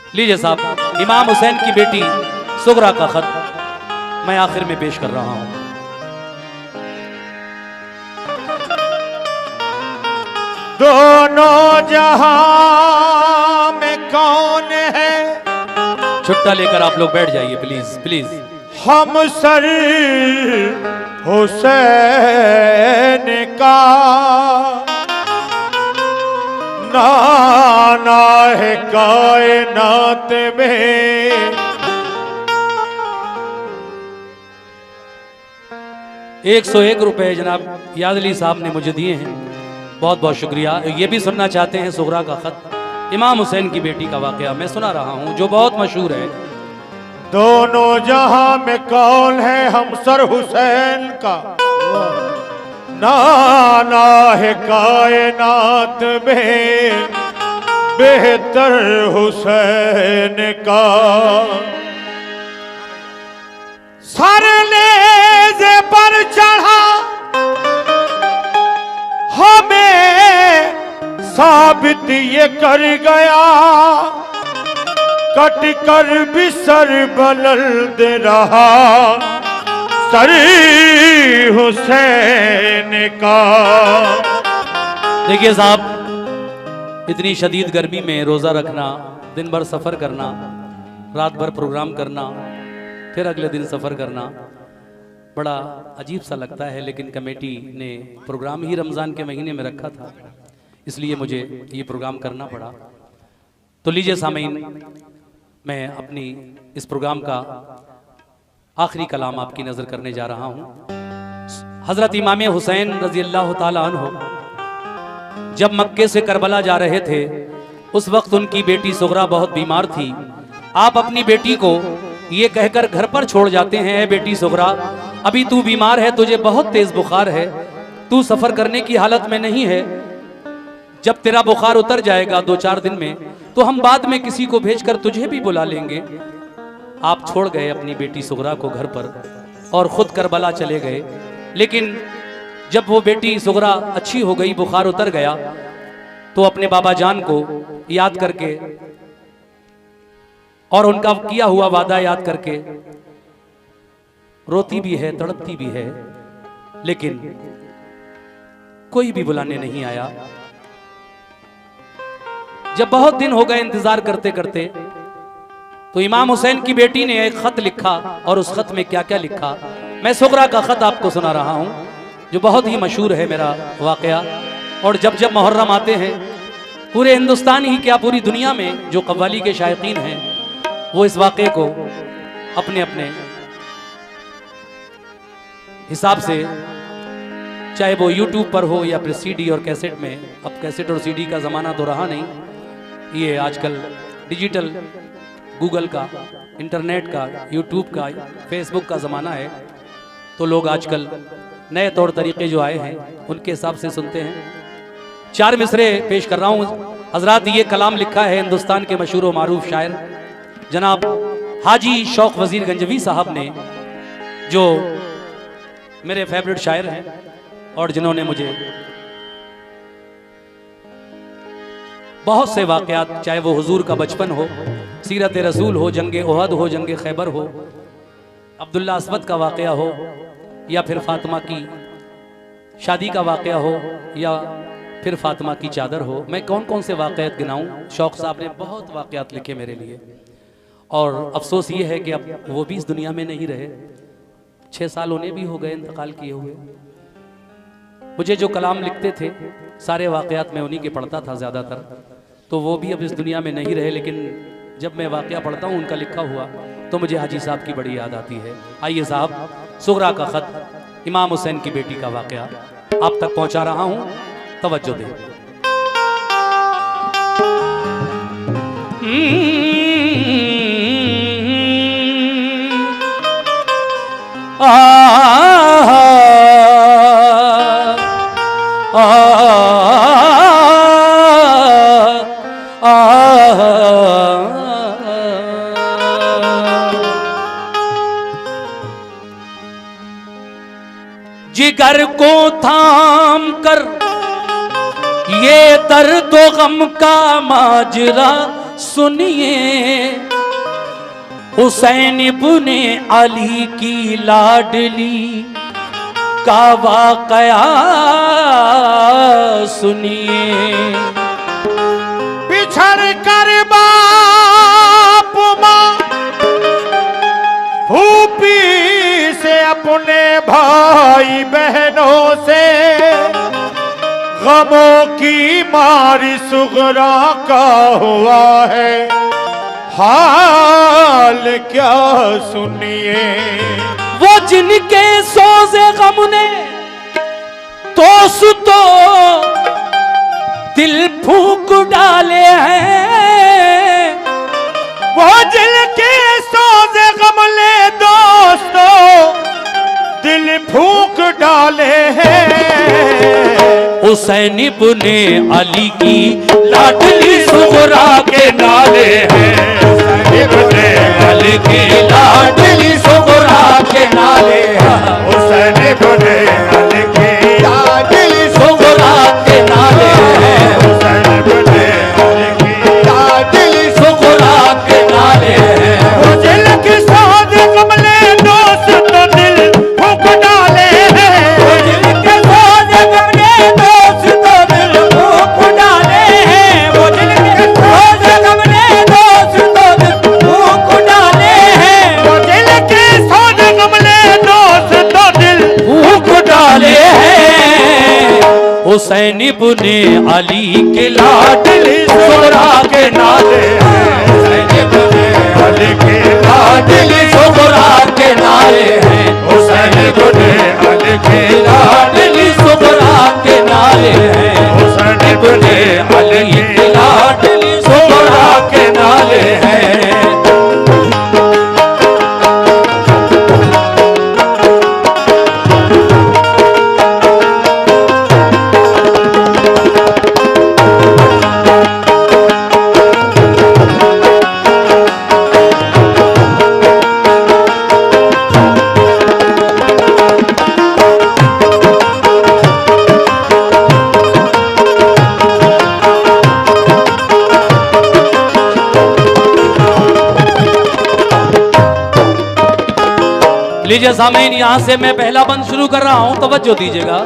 लीजिए साहब, इमाम हुसैन की बेटी सुगरा का खत मैं आखिर में पेश कर रहा हूं। दोनों जहां में कौन है, छुट्टा लेकर आप लोग बैठ जाइए प्लीज प्लीज। हम सर हुसैन का नाना है कायनात में। 101 रुपए जनाब याद अली साहब ने मुझे दिए हैं, बहुत बहुत शुक्रिया। ये भी सुनना चाहते हैं सुगरा का खत, इमाम हुसैन की बेटी का वाकया मैं सुना रहा हूं जो बहुत मशहूर है। दोनों जहां में कौन है, हम सर हुसैन का नाना है कायनात में, बेहतर हुसैन का। सर नेज़े पर चढ़ा हमें साबित ये कर गया, कट कर भी सर बुलंद रहा सर हुसैन का। देखिए साहब, इतनी शदीद गर्मी में रोजा रखना, दिन भर सफर करना, रात भर प्रोग्राम करना, फिर अगले दिन सफर करना बड़ा अजीब सा लगता है, लेकिन कमेटी ने प्रोग्राम ही रमजान के महीने में रखा था, इसलिए मुझे ये प्रोग्राम करना पड़ा। तो लीजिए सामीन, मैं अपनी इस प्रोग्राम का आखिरी कलाम आपकी नजर करने जा रहा हूं। हजरत इमाम हुसैन रजी अल्लाह ताला अन्हु जब मक्के से करबला जा रहे थे, उस वक्त उनकी बेटी सुगरा बहुत बीमार थी। आप अपनी बेटी को ये कहकर घर पर छोड़ जाते हैं, बेटी सुगरा अभी तू बीमार है, तुझे बहुत तेज बुखार है, तू सफर करने की हालत में नहीं है, जब तेरा बुखार उतर जाएगा 2-4 दिन में तो हम बाद में किसी को भेजकर तुझे भी बुला लेंगे। आप छोड़ गए अपनी बेटी सुगरा को घर पर और खुद करबला चले गए। लेकिन जब वो बेटी सुगरा अच्छी हो गई, बुखार उतर गया, तो अपने बाबा जान को याद करके और उनका किया हुआ वादा याद करके रोती भी है, तड़पती भी है, लेकिन कोई भी बुलाने नहीं आया। जब बहुत दिन हो गए इंतजार करते करते, तो इमाम हुसैन की बेटी ने एक खत लिखा, और उस खत में क्या क्या लिखा मैं सुगरा का खत आपको सुना रहा हूं, जो बहुत ही मशहूर है मेरा वाकया। और जब जब मुहर्रम आते हैं, पूरे हिंदुस्तान ही क्या पूरी दुनिया में जो कव्वाली के शायकीन हैं वो इस वाकये को अपने अपने हिसाब से, चाहे वो यूट्यूब पर हो या फिर सीडी और कैसेट में, अब कैसेट और सीडी का ज़माना तो रहा नहीं, ये आजकल डिजिटल गूगल का, इंटरनेट का, यूट्यूब का, फेसबुक का ज़माना है, तो लोग आजकल नए तौर तरीके जो आए हैं उनके हिसाब से सुनते हैं। 4 मिसरे पेश कर रहा हूँ हजरात। ये कलाम लिखा है हिंदुस्तान के मशहूर व मारूफ शायर जनाब हाजी शौक वजीर गंजवी साहब ने, जो मेरे फेवरेट शायर हैं और जिन्होंने मुझे बहुत से वाकयात, चाहे वो हुजूर का बचपन हो, सीरत रसूल हो, जंगे ओहद हो, जंगे खैबर हो, अब्दुल्ला अस्वद का वाकया हो, या फिर फातिमा की शादी का वाकया हो, या फिर फातिमा की चादर हो, मैं कौन कौन से वाकयात गिनाऊं। शौक साहब ने बहुत वाकयात लिखे मेरे लिए, और अफसोस ये है कि अब वो भी इस दुनिया में नहीं रहे, 6 साल उन्हें भी हो गए इंतकाल किए हुए। मुझे जो कलाम लिखते थे सारे वाकयात मैं उन्हीं के पढ़ता था ज़्यादातर, तो वो भी अब इस दुनिया में नहीं रहे, लेकिन जब मैं वाकया पढ़ता हूँ उनका लिखा हुआ, तो मुझे हाजी साहब की बड़ी याद आती है। आइए साहब, सुगरा का खत, इमाम हुसैन की बेटी का वाकया आप तक पहुँचा रहा हूँ, तवज्जो दें। जिगर को थाम कर ये दर्द गम का माजरा सुनिए, हुसैन इब्ने अली की लाडली का वाकया सुनिए। बिछड़ कर बाप माँ फूफी से अपने भाई बहनों से गमों की मारी सुगरा का हुआ है हाल क्या सुनिए। वो जिनके सोज़े गम ने तो सुतो दिल फूंक डाले हैं, वो जिनके सोज़े गम ने दोस्तों दिल फूंक डाले हैं। हुसैन इब्ने अली की लाडली सुगरा के नाले हैं, हुसैन इब्ने अली की लाडली सुगरा के नाले हैं, हुसैन इब्ने अली की लाडली सुगरा के नाले हैं, हुसैन इब्ने अली की लाडली सुगरा के नाले हैं। वो दिल के साथ कमले दोस्त तो दिल फूंक डाले हैं, वो दिल के साथ कमले दोस्त तो दिल फूंक डाले हैं, वो दिल के साथ कमले दोस्त तो दिल फूंक डाले हैं, वो दिल के साथ कमले दोस्त तो दिल फूंक डाले हैं। हुसैन इब्ने अली के लाडली सुगरा के नाले हैं, हुसैन इब्ने अली की लाडली सुगरा के नाले हैं, हुसैन इब्ने अली की लाडली सुगरा के नाले हैं, हुसैन इब्ने अली के लाडली सुगरा के नाले हैं। लीजिए सामीन, यहां से मैं पहला बंद शुरू कर रहा हूं, तवज्जो दीजिएगा।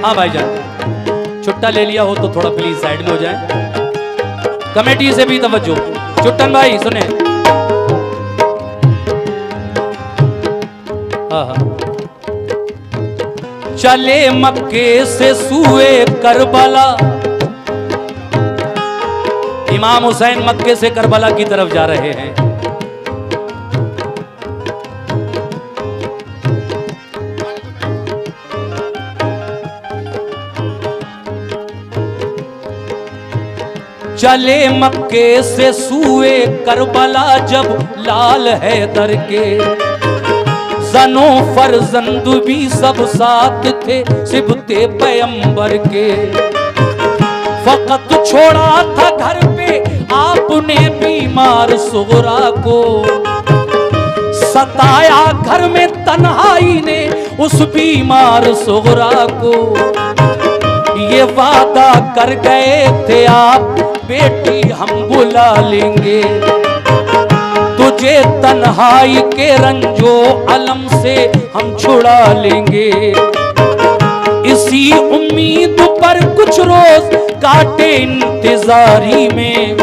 हाँ भाईजान, छुट्टा ले लिया हो तो थोड़ा प्लीज साइड में हो जाए। कमेटी से भी तवज्जो। चुट्टन भाई सुने। हाँ हाँ। चले मक्के से सूए करबला, इमाम हुसैन मक्के से करबला की तरफ जा रहे हैं। चले मक्के से सूए करबला जब लाल हैदर के, जनो फरजंद भी सब साथ थे सिबते पैगंबर के। फकत छोड़ा था घर पे आपने बीमार सुगरा को, सताया घर में तन्हाई ने उस बीमार सुगरा को। ये वादा कर गए थे आप बेटी हम बुला लेंगे, तुझे तन्हाई के रंजो अलम से हम छुड़ा लेंगे। इसी उम्मीद पर कुछ रोज काटे इंतजारी में,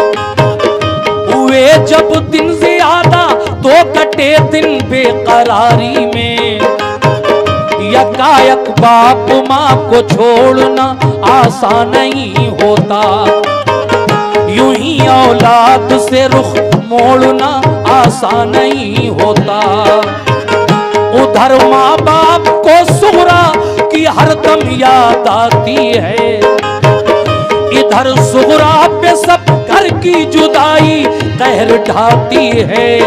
हुए जब दिन ज्यादा तो कटे दिन बेकरारी में। यकायक बाप माँ को छोड़ना आसान नहीं होता, यूं ही औलाद से रुख मोड़ना आसान नहीं होता। उधर माँ बाप को सुगरा की हरदम याद आती है, इधर सुगरा पे सब घर की जुदाई कहर ढाती है।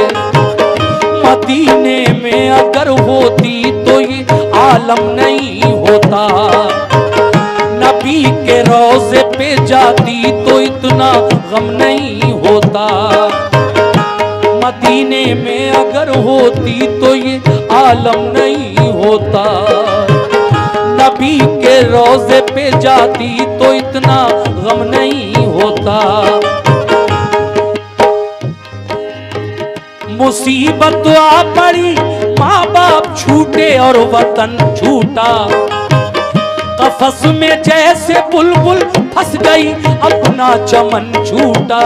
मदीने में अगर होती तो ये आलम नहीं होता, नबी के रोज़े पे जाती तो इतना गम नहीं होता। मदीने में अगर होती तो ये आलम नहीं होता, नबी के रोज़े पे जाती तो इतना गम नहीं होता। होता। मुसीबत आ पड़ी, माँ बाप छूटे और वतन छूटा। कफस में जैसे बुलबुल फंस गई, अपना चमन छूटा।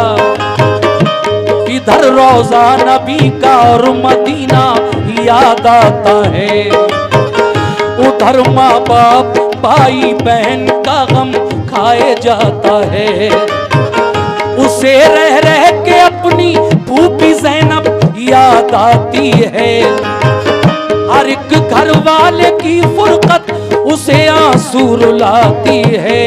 इधर रोजा नबी का और मदीना याद आता है, उधर माँ बाप भाई बहन का गम खाए जाता है। उसे रह रह के अपनी फूफी ज़ैनब याद आती है। हर एक घर वाले की फुरकत उसे आंसू रुलाती है।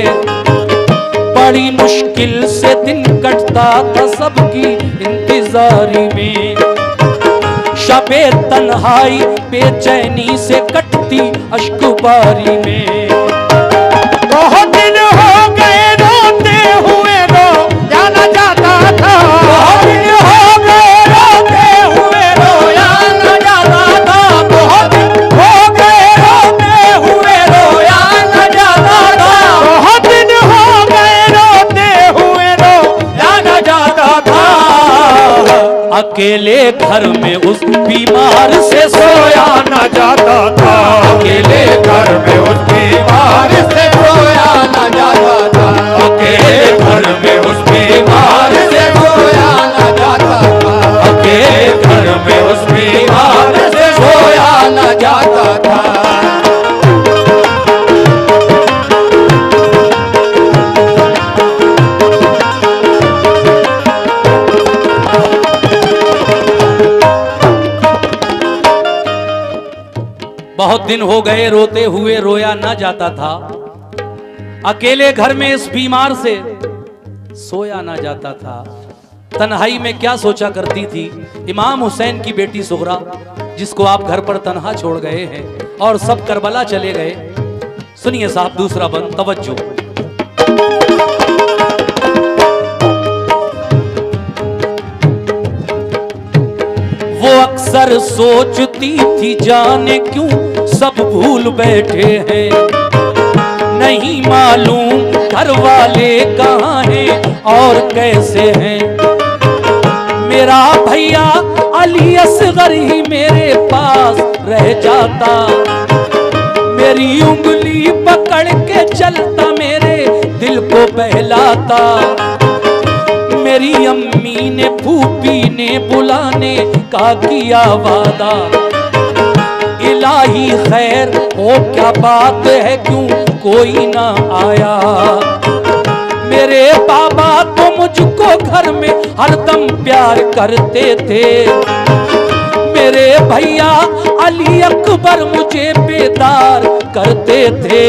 बड़ी मुश्किल से दिन कटता था सबकी इंतजारी में। शबे तन्हाई बेचैनी से कटती अश्कबारी में। बहुत दिन हो गए रोते हुए रो जाना जाता था। बहुत दिन हो गए रोते हुए रोया न जाता था। बहुत दिन हो गए रोते हुए रोया न जाता था। बहुत दिन हो गए रोते हुए रो जाना जाता था। अकेले घर में उस बीमार से सोया न जाता था। अकेले घर में उस बीमार से सोया न जाता था। अकेले घर में उस बीमार से सोया न जाता था। अकेले घर में उस बीमार से सोया न जाता था। बहुत दिन हो गए रोते हुए रोया न जाता था। अकेले घर में इस बीमार से सोया न जाता था। तन्हाई में क्या सोचा करती थी इमाम हुसैन की बेटी सुगरा, जिसको आप घर पर तन्हा छोड़ गए हैं और सब करबला चले गए। सुनिए साहब दूसरा बंद, तवज्जो। वो अक्सर सोचती थी जाने क्यों सब भूल बैठे हैं। नहीं मालूम घर वाले कहाँ हैं और कैसे हैं। मेरा भैया अली असगर ही मेरे पास रह जाता। मेरी उंगली पकड़ के चलता, मेरे दिल को बहलाता। मेरी अम्मी ने फूफी ने बुलाने का किया वादा। इलाही खैर हो क्या बात है, क्यों कोई ना आया। मेरे बाबा तो मुझको घर में हरदम प्यार करते थे। मेरे भैया अली अकबर मुझे बेदार करते थे।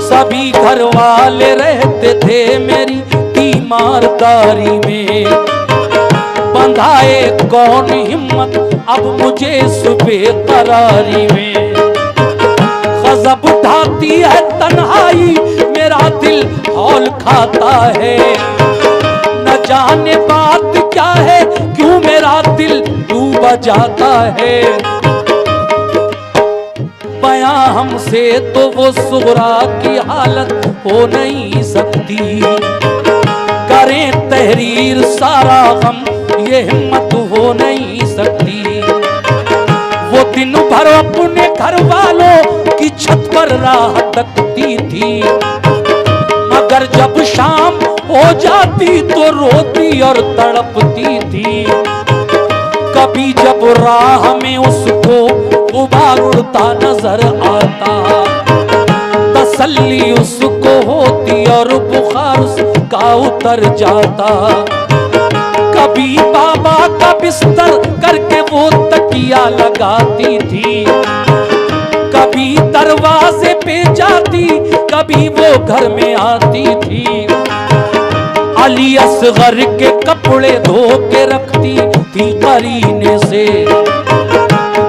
सभी घर वाले रहते थे मेरी तीमारदारी में। बंधाए कौन हिम्मत अब मुझे सुबह करारी में। गजब उठाती है तन्हाई, मेरा दिल हौल खाता है। न जाने बात क्या है, क्यों मेरा दिल डूबा जाता है। बयां हमसे तो वो सुगरा की हालत हो नहीं सकती। करें तहरीर सारा गम, ये हिम्मत हो नहीं सकती। वो दिन भर अपने घर वालों की छत पर राह तकती थी, मगर जब शाम हो जाती तो रोती और तड़पती थी। कभी जब राह में उसको गुबार उड़ता नजर आता, तसल्ली उसको होती और बुखार उसका उतर जाता। कभी बाबा का बिस्तर करके वो तकिया लगाती थी। कभी दरवाजे पे जाती, कभी वो घर में आती थी। अली असगर के कपड़े धो के रखती थी करीने से।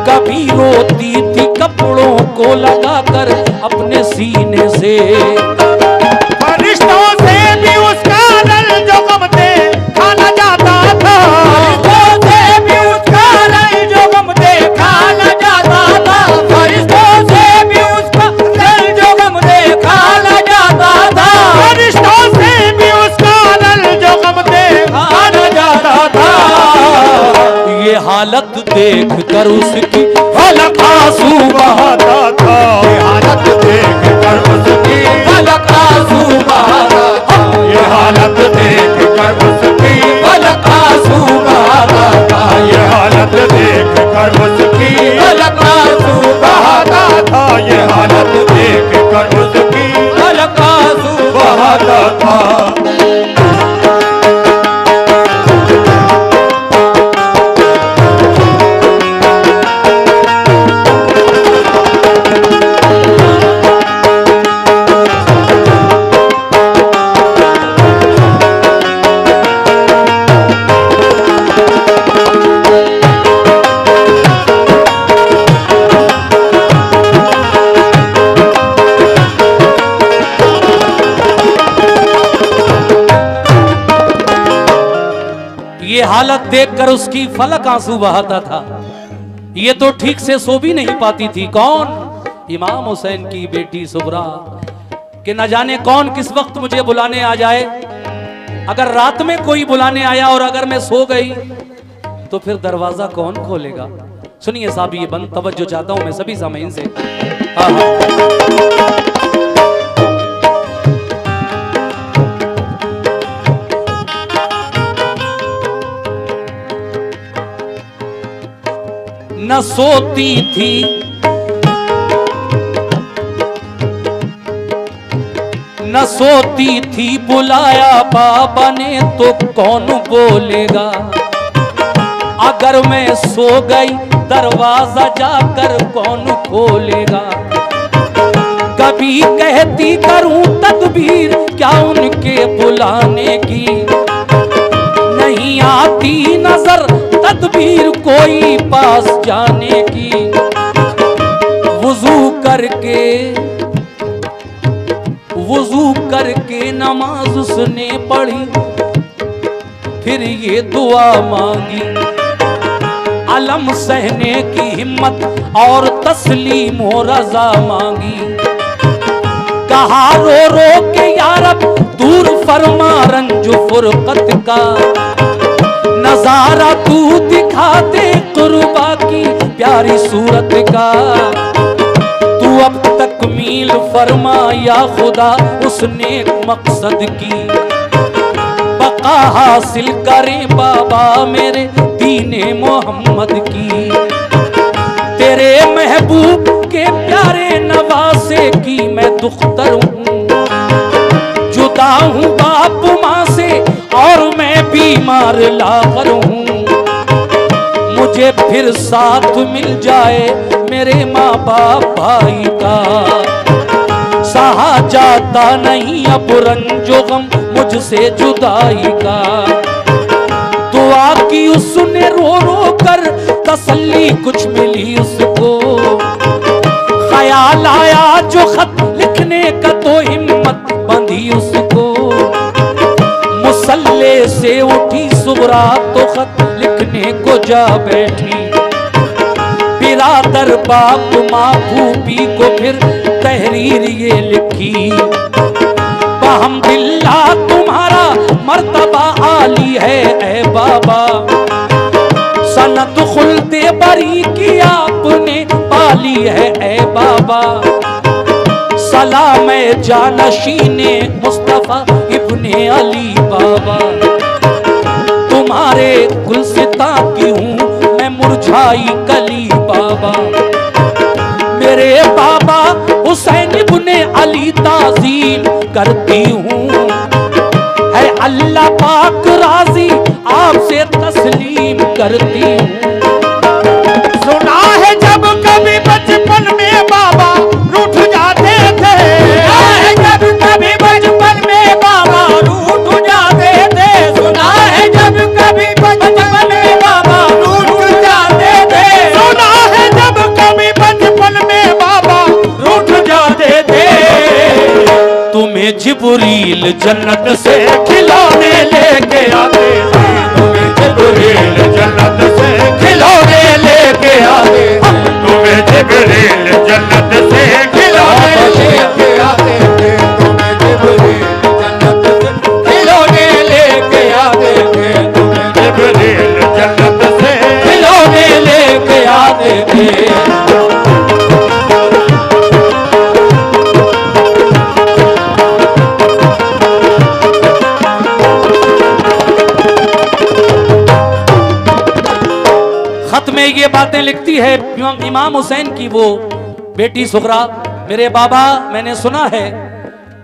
कभी रोती थी कपड़ों को लगाकर अपने सीने से। फरिश्तों से भी उसका रल जो गम दे खाना जाता था। फरिश्तों से भी उसका रल जो गम दे खाना जाता था। फरिश्तों से भी उसका रल जो गम दे खाना जाता था। फरिश्तों से भी उसका हालत देख कर उसकी फलक आंसू बहाता था, ये हालत देख कर उसकी फलक आंसू बहाता था, ये हालत देख कर उसकी फलक आंसू बहाता था, ये हालत देख कर उसकी फलक आंसू बहाता था, ये हालत देख कर उसकी फलक आंसू बहाता था। ये हालत देखकर उसकी फलक आंसू बहाता था। ये तो ठीक से सो भी नहीं पाती थी। कौन? इमाम हुसैन की बेटी सुगरा, कि न जाने कौन किस वक्त मुझे बुलाने आ जाए। अगर रात में कोई बुलाने आया और अगर मैं सो गई तो फिर दरवाजा कौन खोलेगा? सुनिए साहब, ये बंद तवज्जो चाहता हूं मैं सभी सामीन से। न सोती थी न सोती थी, बुलाया बाबा ने तो कौन बोलेगा। अगर मैं सो गई दरवाजा जाकर कौन खोलेगा। कभी कहती करूं तदबीर क्या उनके बुलाने की, नहीं आती नजर तदबीर कोई पास जाने की। वुजू करके नमाज उसने पढ़ी, फिर ये दुआ मांगी। अलम सहने की हिम्मत और तस्लीम हो रजा मांगी। कहा रो रो के या रब दूर फरमा रंज फुरकत का, नजारा तू दिखा दे कुर्बा की प्यारी सूरत का। तू अब तकमील फरमा या खुदा उस नेक मकसद की। बका हासिल करें बाबा मेरे दीने मोहम्मद की। तेरे महबूब के प्यारे नवासे की मैं दुख्तर हूँ। जुदा हूँ बाप माँ से और मैं बीमार लाकर हूँ। मुझे फिर साथ मिल जाए मेरे माँ बाप भाई का। सहा जाता नहीं अब रंजो गम मुझसे जुदाई का। दुआ की उसने रो रो कर तसल्ली कुछ मिली उसको। ख्याल आया जो खत लिखने का तो हिम्मत बंधी उसको। मुसल्ले से उठी सुगरा तो खत लिखने को जा बैठी। बिरादर बाप माँ भूपी को फिर तहरीर ये लिखी। बहम्दिल्लाह तुम्हारा मर्तबा आली है ए बाबा। सनत खुल्दे बरी की आपने पाली है ए बाबा। सलाम जानशीने मुस्तफा इब्ने अली बाबा। तुम्हारे गुलसिता की हूँ मैं मुरझाई कली बाबा। मेरे बाबा हुसैन इब्ने अली ताज़ीम करती हूँ। है अल्लाह पाक राजी आपसे तस्लीम करती हूँ। सुना है जब कभी बचपन में बाबा रूठ जाते थे। सुना है जब कभी बचपन में बाबा रूठ जाते थे। सुना है जब कभी बचपन में बाबा रूठ जाते थे। सुना है जब कभी बचपन में बाबा रूठ जाते थे। तुम्हें जिब्रील जन्नत से खिलौने लेके आते थे। तुम्हें जिब्रील जन्नत से खिलौने लेके आते थे। तुम्हें जिब्रील जन्नत से खिलौने लेके आते थे। तुम्हें जिब्रील जन्नत से खिलौने लेके आते थे। तुम्हें जिब्रील जन्नत से खिलौने ये बातें लिखती है इमाम हुसैन की वो बेटी सुगरा। मेरे बाबा, मैंने सुना है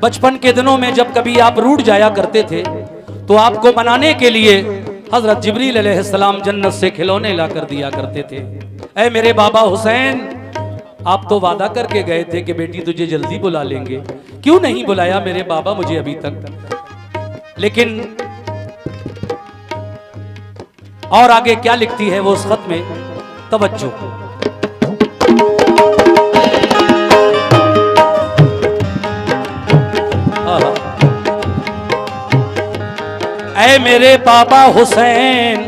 बचपन के दिनों में जब कभी आप रूठ जाया करते थे तो आपको मनाने के लिए हजरत जिब्रील अलैहिस्सलाम जन्नत से खिलौने ला कर दिया करते थे। ऐ मेरे बाबा हुसैन, आप तो वादा करके गए थे कि बेटी तुझे जल्दी बुला लेंगे, क्यों नहीं बुलाया मेरे बाबा मुझे अभी तक? लेकिन और आगे क्या लिखती है वो उस खत में, तवज्जो। ऐ मेरे बाबा हुसैन,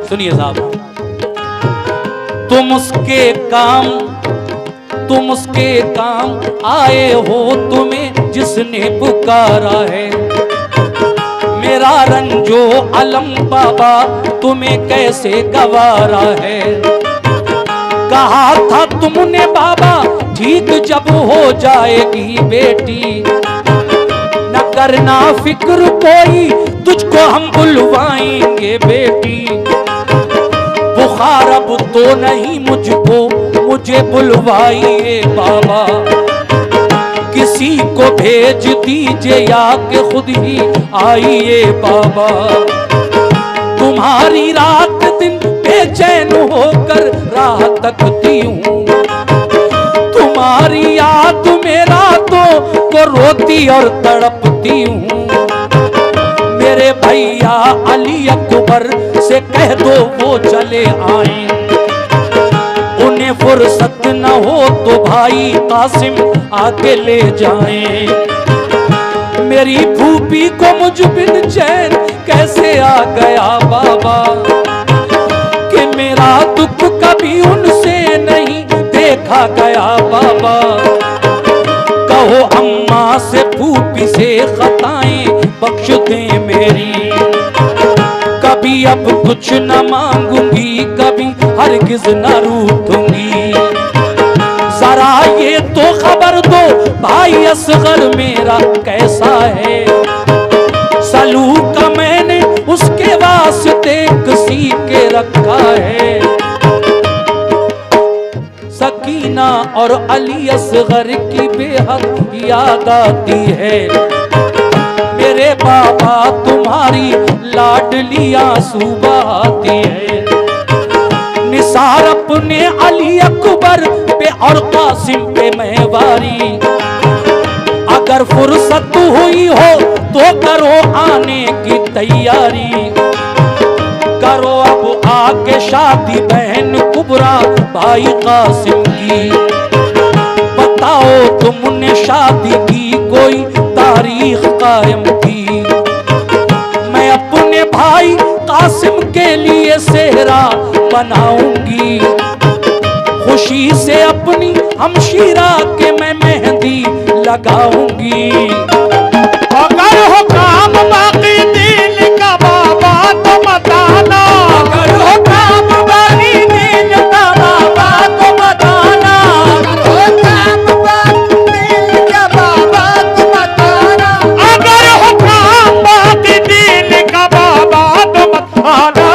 सुनिए साहब, तुम उसके काम आए हो, तुम्हें जिसने पुकारा है। मेरा रंजो अलम बाबा तुम्हें कैसे गवारा है। कहा था तुमने बाबा ठीक जब हो जाएगी बेटी, न करना फिक्र कोई तुझको हम बुलवाएंगे बेटी। बुखार अब तो नहीं मुझको, मुझे बुलवाइए बाबा, किसी को भेज दीजिए या कि खुद ही आइए बाबा। तुम्हारी रात दिन बेचैन होकर राह तकती हूँ, तुम्हारी याद में रातों को रोती और तड़पती हूँ। मेरे भैया अली अकबर से कह दो वो चले आए, उन्हें फुर्सत न हो तो भाई कासिम आके ले जाएं। मेरी फूफी को मुझ बिन चैन कैसे आ गया बाबा, कि मेरा दुख कभी उनसे नहीं देखा गया बाबा। कहो अम्मा से फूफी से खताएं बख्श दे मेरी, कभी अब कुछ न मांगूंगी, कभी हरगिज न रूठूंगी। जरा ये तो खबर दो भाई असगर मेरा कैसा है, सलूक मैंने उसके वास्ते किसी के रखा है। सकीना और अली असगर की बेहद याद आती है, मेरे बाबा तुम्हारी लाडली आंसू बहाती है। निसार अपने अली अकबर पे और कासिम पे महवारी, अगर फुर्सत हुई हो तो करो आने की तैयारी। करो अब आके शादी बहन कुबरा भाई कासिम की, बताओ तुमने शादी की कोई तारीख कायम की। मैं अपने भाई कासिम के लिए सेहरा बनाऊंगी, खुशी से अपनी हमशीरा के मैं मेहंदी लगाऊंगी। अगर हो काम बाकी दिल का बाबा तो बताना, अगर हो काम बाकी दिल का बाबा तो बताना, अगर हो काम बाकी दिल का बाबा तो बताना, अगर हो काम बाकी दिल का बाबा तो बताना।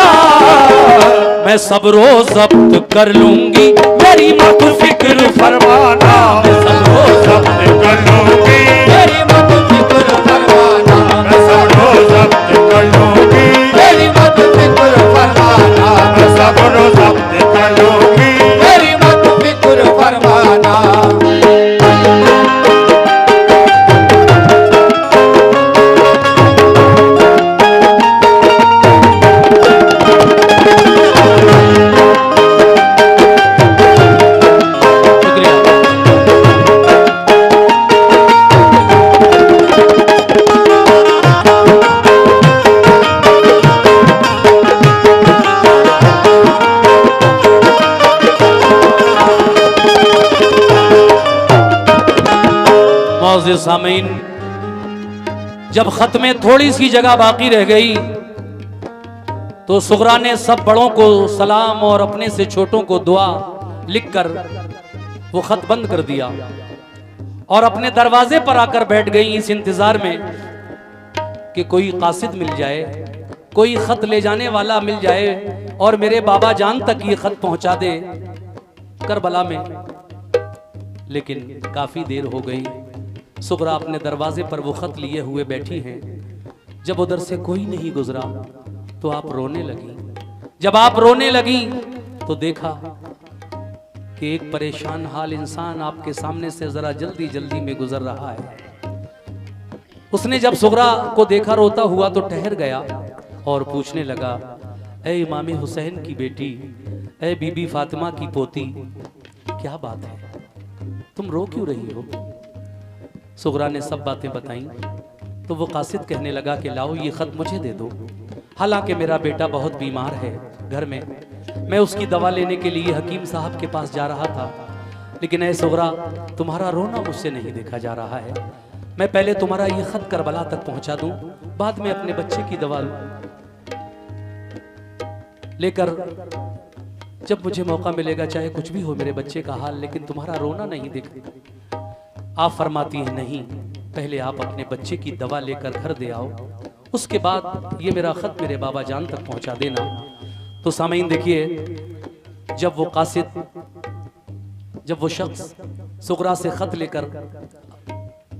मैं सब रोज जब्त कर लूंगी, मेरी मत फिक्र फरमाना, सब रोज जब्त कर लूंगी, मेरी मत फिक्र फरमाना, मैं सब रोज जब्त कर लूंगी, मेरी मत फिक्र फरमाना, मैं सब रोज जब्त कर लूंगी। मेरी मत फिक्र फरमाना। मोअज़्ज़िज़ सामीन, जब खत में थोड़ी सी जगह बाकी रह गई तो सुगरा ने सब बड़ों को सलाम और अपने से छोटों को दुआ लिखकर वो खत बंद कर दिया और अपने दरवाजे पर आकर बैठ गई इस इंतजार में कि कोई कासिद मिल जाए, कोई खत ले जाने वाला मिल जाए और मेरे बाबा जान तक ये खत पहुंचा दे करबला में। लेकिन काफी देर हो गई, सुगरा अपने दरवाजे पर वो खत लिए हुए बैठी हैं। जब उधर से कोई नहीं गुजरा तो आप रोने लगी। जब आप रोने लगी तो देखा कि एक परेशान हाल इंसान आपके सामने से जरा जल्दी जल्दी में गुजर रहा है। उसने जब सुगरा को देखा रोता हुआ तो ठहर गया और पूछने लगा, ऐ इमाम हुसैन की बेटी, ऐ बीबी फातिमा की पोती, क्या बात है, तुम रो क्यों रही हो? सुगरा ने सब बातें बताई तो वो कासिद कहने लगा कि लाओ ये खत मुझे दे दो। हालांकि मेरा बेटा बहुत बीमार है घर में, मैं उसकी दवा लेने के लिए हकीम साहब के पास जा रहा था, लेकिन ऐ सुगरा तुम्हारा रोना मुझसे नहीं देखा जा रहा है। मैं पहले तुम्हारा ये खत करबला तक पहुंचा दूं, बाद में अपने बच्चे की दवा लेकर जब मुझे मौका मिलेगा, चाहे कुछ भी हो मेरे बच्चे का हाल, लेकिन तुम्हारा रोना नहीं देख। आप फरमाती हैं नहीं, पहले आप अपने बच्चे की दवा लेकर घर दे आओ, उसके बाद ये मेरा खत मेरे बाबा जान तक पहुंचा देना। तो सामीन देखिए, जब वो कासिद, जब वो शख्स सुगरा से खत लेकर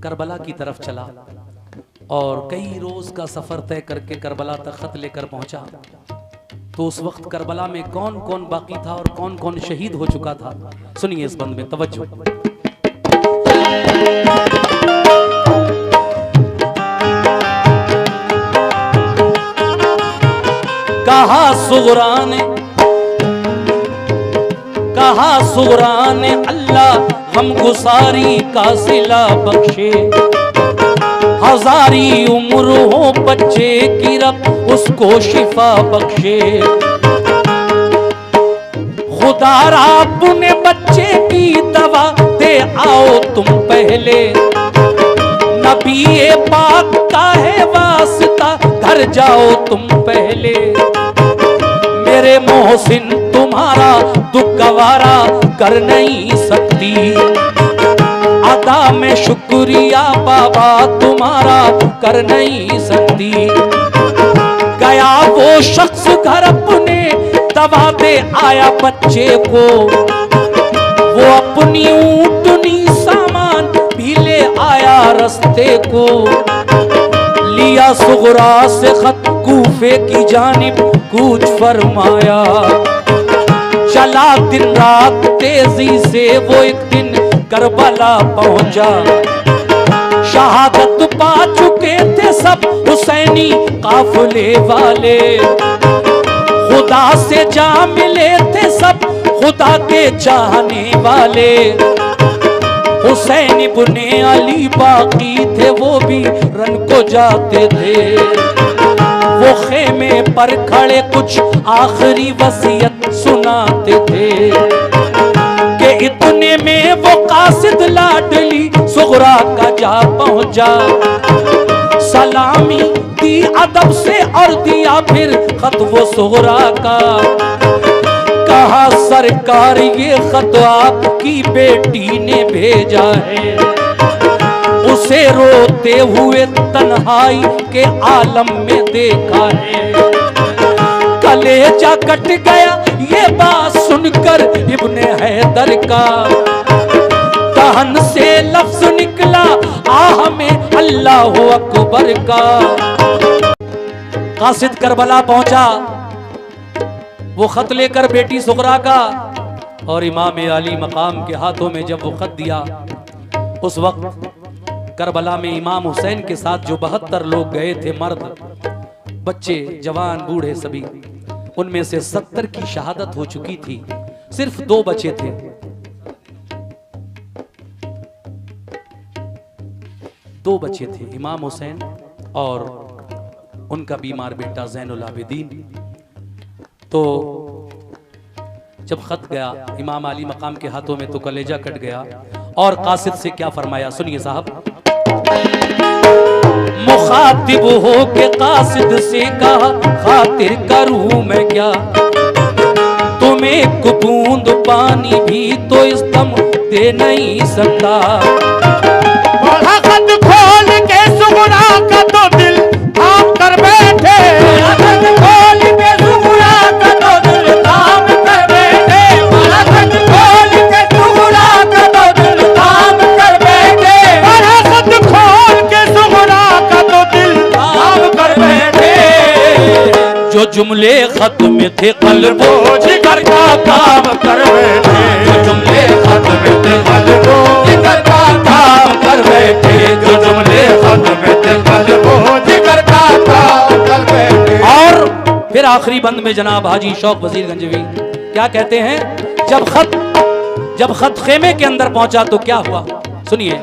करबला की तरफ चला और कई रोज का सफर तय करके करबला तक खत लेकर पहुंचा, तो उस वक्त करबला में कौन कौन बाकी था और कौन कौन शहीद हो चुका था, सुनिए इस बंद में, तवज्जो। कहा सुगरा ने अल्लाह गम गुसारी का सिला बख्शे, हजारी उम्र हो बच्चे की रब उसको शिफा बख्शे। खुदा अपने बच्चे की दवा दे आओ तुम पहले, नबी पाक का है वास्ता घर जाओ तुम पहले। मेरे मोहसिन तुम्हारा दुख गवारा कर नहीं सकती, अदा में शुक्रिया बाबा तुम्हारा कर नहीं सकती। गया वो शख्स घर अपने दवा दे आया बच्चे को, वो अपनी ऊँटनी सामान भी ले आया रास्ते को। लिया सुगरा से खत कूफे की जानिब कूच फरमाया, चला दिन रात तेजी से वो एक दिन करबला पहुंचा। शहादत पा चुके थे सब हुसैनी काफिले वाले, खुदा से जा मिले थे सब खुदा के चाहने वाले। हुसैन इब्ने अली बाकी थे वो भी रन को जाते थे, वो खेमे पर खड़े कुछ आखिरी वसीयत सुनाते थे कि इतने में वो कासिद लाडली सुगरा का जा पहुंचा। सलामी दी अदब से और दिया फिर खत वो सुगरा का, कहा सरकार ये खत आपकी बेटी ने भेजा है, उसे रोते हुए तन्हाई के आलम में देखा है। कलेजा कट गया ये बात सुनकर इब्ने हैदर का, दहन से लफ्ज निकला आह में अल्लाह अकबर का। कासिद करबला पहुंचा, वो खत लेकर बेटी सुगरा का, और इमाम अली मकाम के हाथों में जब वो खत दिया, उस वक्त करबला में इमाम हुसैन के साथ जो 72 लोग गए थे, मर्द बच्चे जवान बूढ़े सभी, उनमें से 70 की शहादत हो चुकी थी, सिर्फ 2 बचे थे। दो बच्चे थे, इमाम हुसैन और उनका बीमार बेटा ज़ैनुल आबिदीन। तो जब खत गया इमाम अली मकाम के हाथों में तो कलेजा कट गया, और कासिद से क्या फरमाया सुनिए साहब। मुखातिब हो के कासिद से कहा, खातिर करूं मैं क्या, तुम्हें एक बूंद पानी भी तो इस दम दे नहीं सकता। खत खोल के सुगरा का तो दिल थाम कर बैठे, जुमले खत में थे कल्बो जिगर का काम कर बैठे, जो जुमले खत में थे कल्बो जिगर का काम कर बैठे, जो जुमले खत में थे कल्बो जिगर का काम कर बैठे। और फिर आखिरी बंद में जनाब हाजी शौक वजीर गंजवी क्या कहते हैं, जब खत खेमे के अंदर पहुंचा तो क्या हुआ, सुनिए।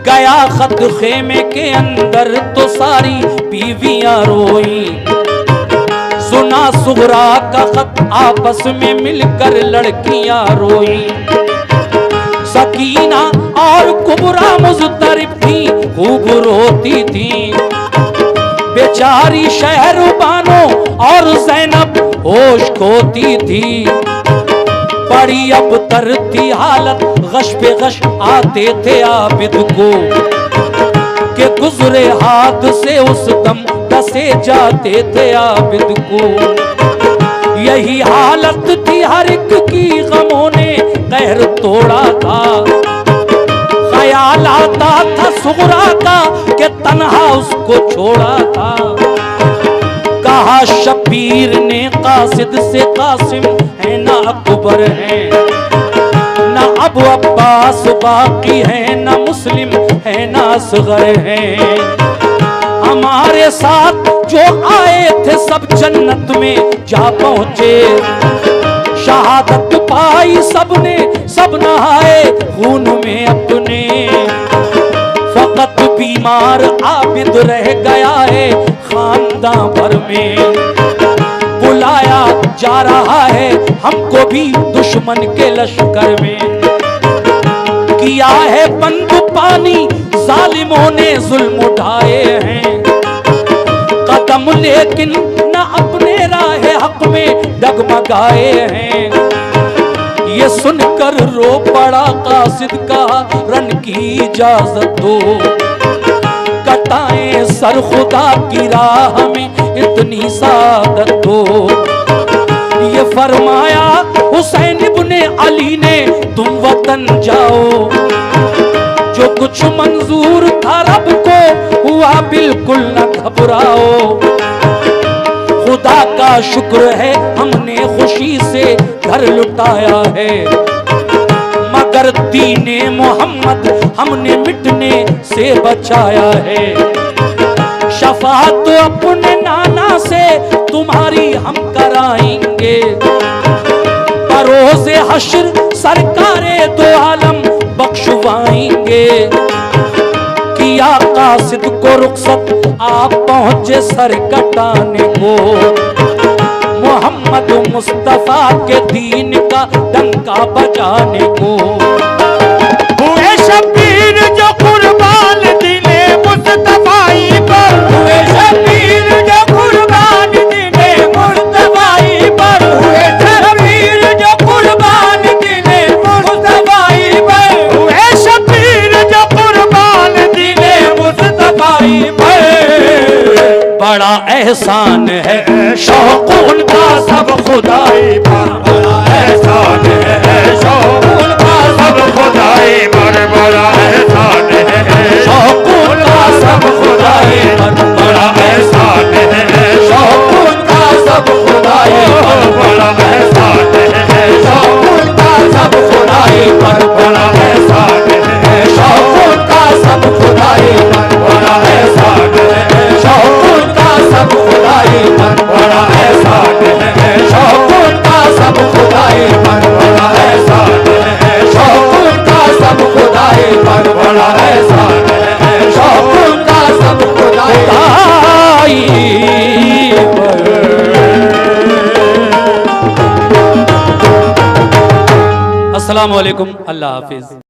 गया खत खेमे के अंदर तो सारी बीवियां रोई, सुना सुगरा का खत आपस में मिलकर लड़कियां रोई। सकीना और कुबरा मुज़तरिब थी, खूब रोती थी। बेचारी शहरबानो और ज़ैनब होश खोती थी। बड़ी अब तर थी हालत, गश पे गश आते थे आबिद को, के गुजरे हाथ से उस दम डसे जाते थे आबिद को। यही हालत थी हर एक की, गमों ने कहर तोड़ा था। ख्याल आता था सुगरा का कि तन्हा उसको छोड़ा था। कहा शबीर ने कासिद से, कासिम है ना अकबर है, ना अबू अब्बास बाकी है, ना मुस्लिम है ना असगर है। हमारे साथ जो आए थे सब जन्नत में जा पहुंचे, शहादत पाई सबने, सब नहाए खून में अपने। फकत बीमार आबिद रह गया है खानदान भर में। बुलाया जा रहा है हमको भी दुश्मन के लश्कर में। किया है बंद पानी जालिमों ने जुल्म उठाए हैं, कदम लेकिन न अपने राह हक में डगमगाए हैं। ये सुनकर रो पड़ा कासिद का, रन की इजाजत दो, कटाएं सर खुदा की राह में इतनी सादत दो। ये फरमाया हुसैन इब्ने अली ने, तुम वतन जाओ, जो कुछ मंजूर था रब को हुआ बिल्कुल न घबराओ। खुदा का शुक्र है हमने खुशी से घर लुटाया है, मगर दीने मोहम्मद हमने मिटने से बचाया है। शफाअत अपने नाना से तुम्हारी हम कराएंगे, बरोज़े हश्र सरकारे दो आलम बख्शवाएंगे। किया कासिद को रुखसत आप पहुंचे सर कटाने को, मोहम्मद मुस्तफा के दीन का डंका बजाने को। हुए शबीर जो कुर्बान दीने मुस्तफाई पर, हुए शबीर जो कुर्बान दीने मुस्तफाई पर, हुए शबीर जो कुर्बान दीने मुस्तफाई पर, हुए शबीर जो कुर्बान दीने मुस्तफाई पर। बड़ा एहसान है शौक उनका सब खुदाई पर, बड़ा एहसान है शौक उनका सब खुदाई पर, बड़ा एहसान है शौक उनका सब खुदाई पर, बड़ा एहसान है शौक उनका सब खुदाई पर, बड़ा एहसान है शौक उनका सब खुदाई पर, बड़ा एहसान है शौक उनका सब खुदाई पर, बड़ा एहसान है शौक उनका सब खुदाई पर, बड़ा एहसान है शौक उनका सब खुदाई पर, बड़ा एहसान है शौक उनका सब खुदाई पर, बड़ा एहसान है शौक उनका सब खुदाई अस्सलाम वालेकुम, अल्लाह हाफिज।